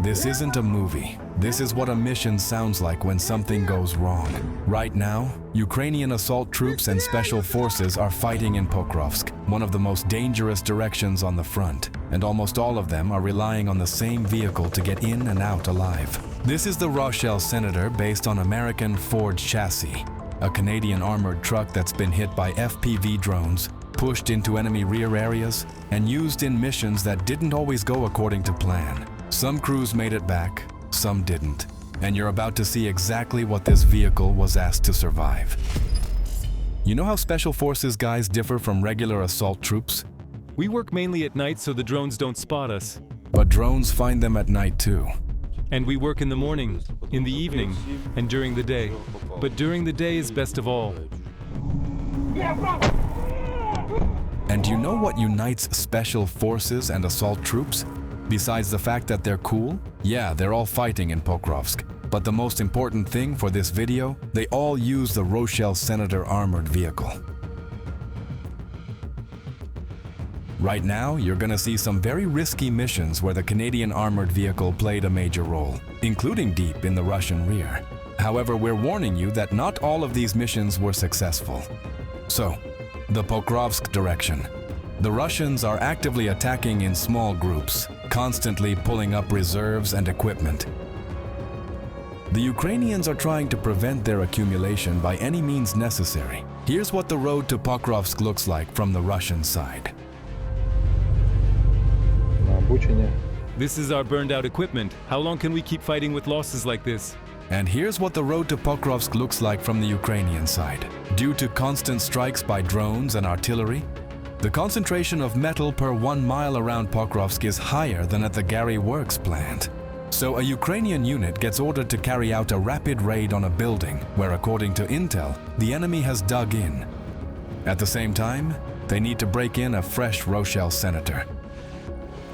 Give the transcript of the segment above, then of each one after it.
This isn't a movie. This is what a mission sounds like when something goes wrong. Right now, Ukrainian assault troops and special forces are fighting in Pokrovsk, one of the most dangerous directions on the front, and almost all of them are relying on the same vehicle to get in and out alive. This is the Roshel Senator based on American Ford chassis, a Canadian armored truck that's been hit by FPV drones, pushed into enemy rear areas, and used in missions that didn't always go according to plan. Some crews made it back, some didn't, and you're about to see exactly what this vehicle was asked to survive. You know how Special Forces guys differ from regular assault troops? We work mainly at night so the drones don't spot us. But drones find them at night too. And we work in the morning, in the evening, and during the day. But during the day is best of all. And you know what unites Special Forces and assault troops? Besides the fact that they're cool? Yeah, they're all fighting in Pokrovsk. But the most important thing for this video, they all use the Roshel Senator armored vehicle. Right now, you're gonna see some very risky missions where the Canadian armored vehicle played a major role, including deep in the Russian rear. However, we're warning you that not all of these missions were successful. So, the Pokrovsk direction. The Russians are actively attacking in small groups, constantly pulling up reserves and equipment. The Ukrainians are trying to prevent their accumulation by any means necessary. Here's what the road to Pokrovsk looks like from the Russian side. This is our burned out equipment. How long can we keep fighting with losses like this? And here's what the road to Pokrovsk looks like from the Ukrainian side. Due to constant strikes by drones and artillery, the concentration of metal per 1 mile around Pokrovsk is higher than at the Gary Works plant. So a Ukrainian unit gets ordered to carry out a rapid raid on a building where, according to intel, the enemy has dug in. At the same time, they need to break in a fresh Roshel Senator.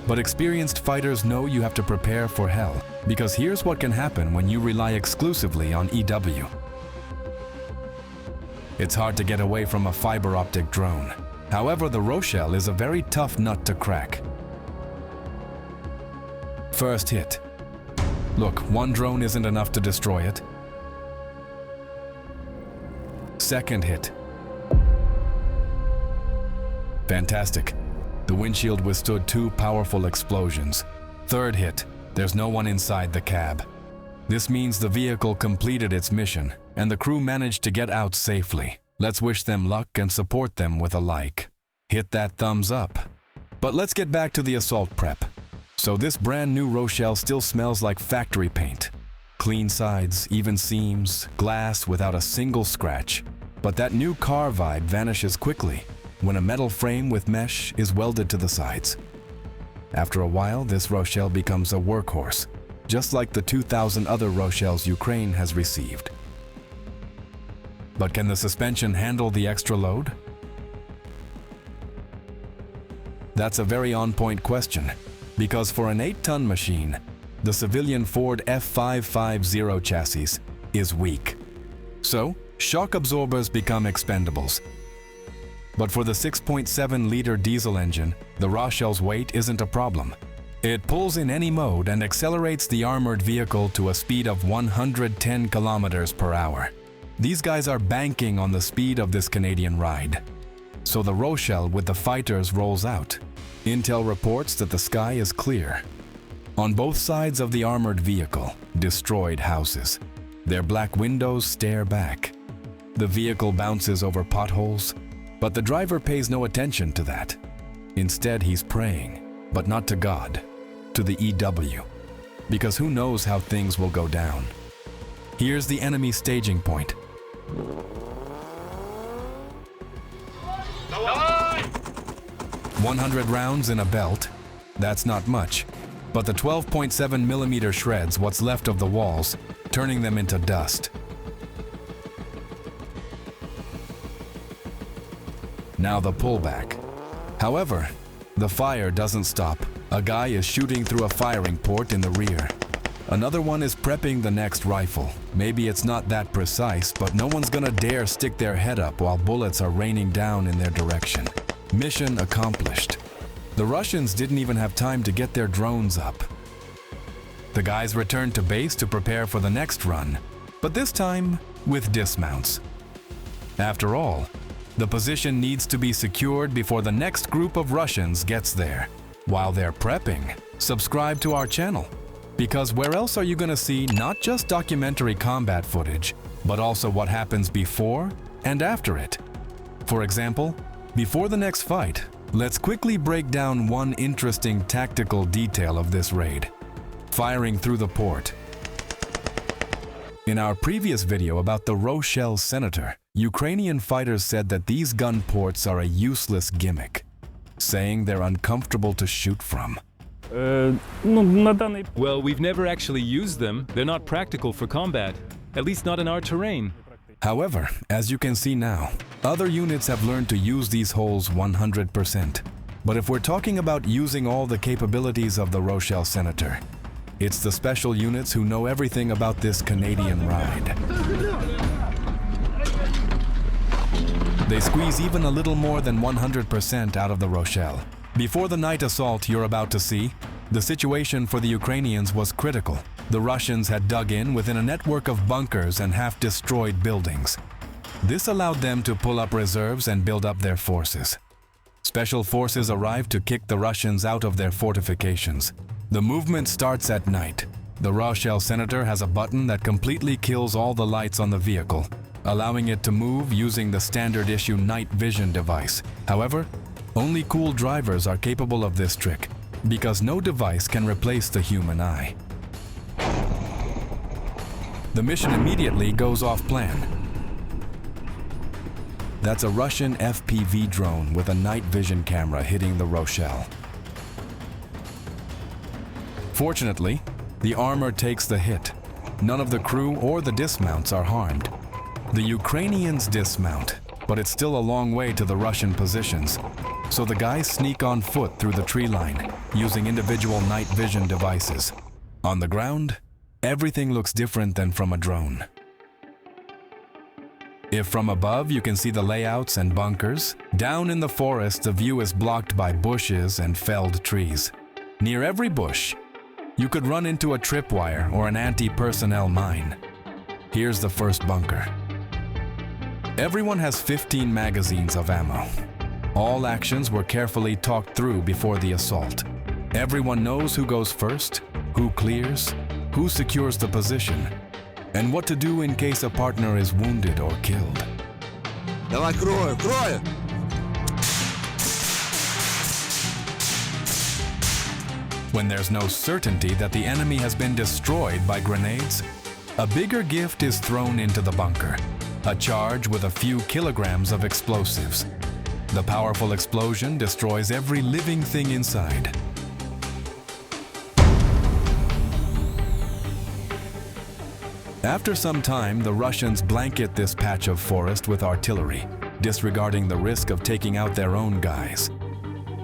But experienced fighters know you have to prepare for hell, because here's what can happen when you rely exclusively on EW. It's hard to get away from a fiber optic drone. However, the Roshel is a very tough nut to crack. First hit. Look, one drone isn't enough to destroy it. Second hit. Fantastic. The windshield withstood 2 powerful explosions. Third hit. There's no one inside the cab. This means the vehicle completed its mission, and the crew managed to get out safely. Let's wish them luck and support them with a like. Hit that thumbs up. But let's get back to the assault prep. So this brand new Roshel still smells like factory paint. Clean sides, even seams, glass without a single scratch. But that new car vibe vanishes quickly when a metal frame with mesh is welded to the sides. After a while, this Roshel becomes a workhorse, just like the 2,000 other Roshels Ukraine has received. But can the suspension handle the extra load? That's a very on-point question, because for an 8-ton machine, the civilian Ford F550 chassis is weak. So, shock absorbers become expendables. But for the 6.7-liter diesel engine, the Roshel's weight isn't a problem. It pulls in any mode and accelerates the armored vehicle to a speed of 110 kilometers per hour. These guys are banking on the speed of this Canadian ride. So the Roshel with the fighters rolls out. Intel reports that the sky is clear. On both sides of the armored vehicle, destroyed houses. Their black windows stare back. The vehicle bounces over potholes, but the driver pays no attention to that. Instead, he's praying, but not to God, to the EW, because who knows how things will go down. Here's the enemy staging point. 100 rounds in a belt, that's not much, but the 12.7mm shreds what's left of the walls, turning them into dust. Now the pullback. However, the fire doesn't stop. A guy is shooting through a firing port in the rear. Another one is prepping the next rifle. Maybe it's not that precise, but no one's gonna dare stick their head up while bullets are raining down in their direction. Mission accomplished. The Russians didn't even have time to get their drones up. The guys return to base to prepare for the next run, but this time with dismounts. After all, the position needs to be secured before the next group of Russians gets there. While they're prepping, subscribe to our channel, because where else are you going to see not just documentary combat footage, but also what happens before and after it? For example, before the next fight, let's quickly break down one interesting tactical detail of this raid: firing through the port. In our previous video about the Roshel Senator, Ukrainian fighters said that these gun ports are a useless gimmick, saying they're uncomfortable to shoot from. Well, we've never actually used them. They're not practical for combat, at least not in our terrain. However, as you can see now, other units have learned to use these holes 100%. But if we're talking about using all the capabilities of the Roshel Senator, it's the special units who know everything about this Canadian ride. They squeeze even a little more than 100% out of the Roshel. Before the night assault you're about to see, the situation for the Ukrainians was critical. The Russians had dug in within a network of bunkers and half-destroyed buildings. This allowed them to pull up reserves and build up their forces. Special forces arrived to kick the Russians out of their fortifications. The movement starts at night. The Roshel Senator has a button that completely kills all the lights on the vehicle, allowing it to move using the standard-issue night vision device. However, only cool drivers are capable of this trick, because no device can replace the human eye. The mission immediately goes off plan. That's a Russian FPV drone with a night vision camera hitting the Roshel. Fortunately, the armor takes the hit. None of the crew or the dismounts are harmed. The Ukrainians dismount, but it's still a long way to the Russian positions, so the guys sneak on foot through the tree line, using individual night vision devices. On the ground, everything looks different than from a drone. If from above you can see the layouts and bunkers, down in the forest the view is blocked by bushes and felled trees. Near every bush, you could run into a tripwire or an anti-personnel mine. Here's the first bunker. Everyone has 15 magazines of ammo. All actions were carefully talked through before the assault. Everyone knows who goes first, who clears, who secures the position, and what to do in case a partner is wounded or killed. Давай, крою, крою! When there's no certainty that the enemy has been destroyed by grenades, a bigger gift is thrown into the bunker, a charge with a few kilograms of explosives. The powerful explosion destroys every living thing inside. After some time, the Russians blanket this patch of forest with artillery, disregarding the risk of taking out their own guys.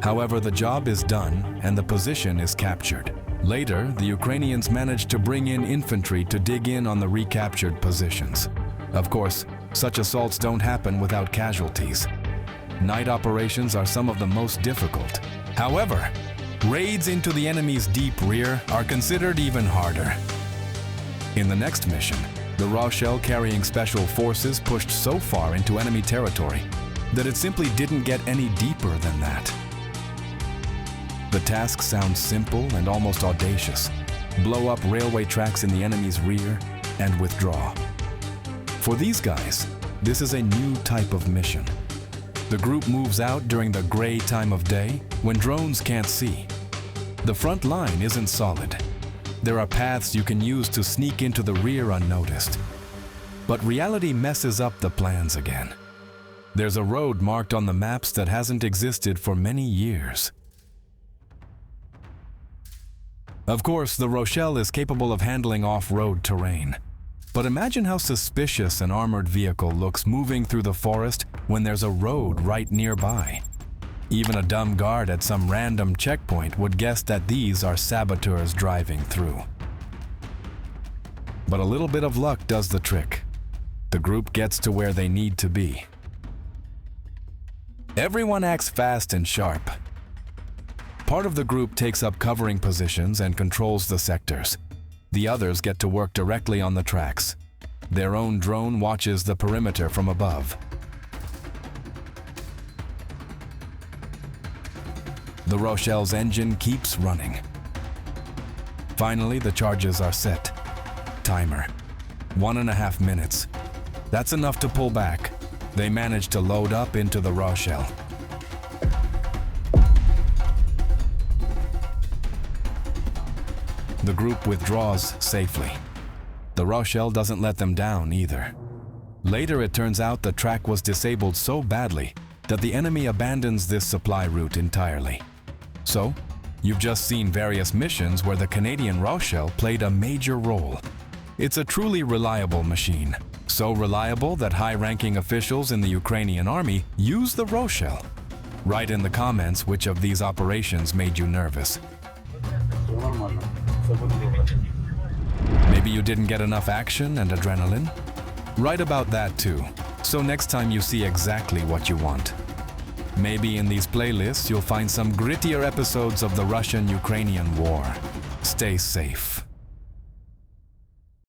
However, the job is done and the position is captured. Later, the Ukrainians managed to bring in infantry to dig in on the recaptured positions. Of course, such assaults don't happen without casualties. Night operations are some of the most difficult. However, raids into the enemy's deep rear are considered even harder. In the next mission, the Roshel carrying special forces pushed so far into enemy territory that it simply didn't get any deeper than that. The task sounds simple and almost audacious. Blow up railway tracks in the enemy's rear and withdraw. For these guys, this is a new type of mission. The group moves out during the gray time of day when drones can't see. The front line isn't solid. There are paths you can use to sneak into the rear unnoticed. But reality messes up the plans again. There's a road marked on the maps that hasn't existed for many years. Of course, the Roshel is capable of handling off-road terrain. But imagine how suspicious an armored vehicle looks moving through the forest when there's a road right nearby. Even a dumb guard at some random checkpoint would guess that these are saboteurs driving through. But a little bit of luck does the trick. The group gets to where they need to be. Everyone acts fast and sharp. Part of the group takes up covering positions and controls the sectors. The others get to work directly on the tracks. Their own drone watches the perimeter from above. The Roshel's engine keeps running. Finally, the charges are set. Timer. 1.5 minutes. That's enough to pull back. They manage to load up into the Roshel. The group withdraws safely. The Roshel doesn't let them down either. Later, it turns out the track was disabled so badly that the enemy abandons this supply route entirely. So, you've just seen various missions where the Canadian Roshel played a major role. It's a truly reliable machine, so reliable that high-ranking officials in the Ukrainian army use the Roshel. Write in the comments which of these operations made you nervous. Maybe you didn't get enough action and adrenaline? Write about that too, so next time you see exactly what you want. Maybe in these playlists you'll find some grittier episodes of the Russian-Ukrainian war. Stay safe.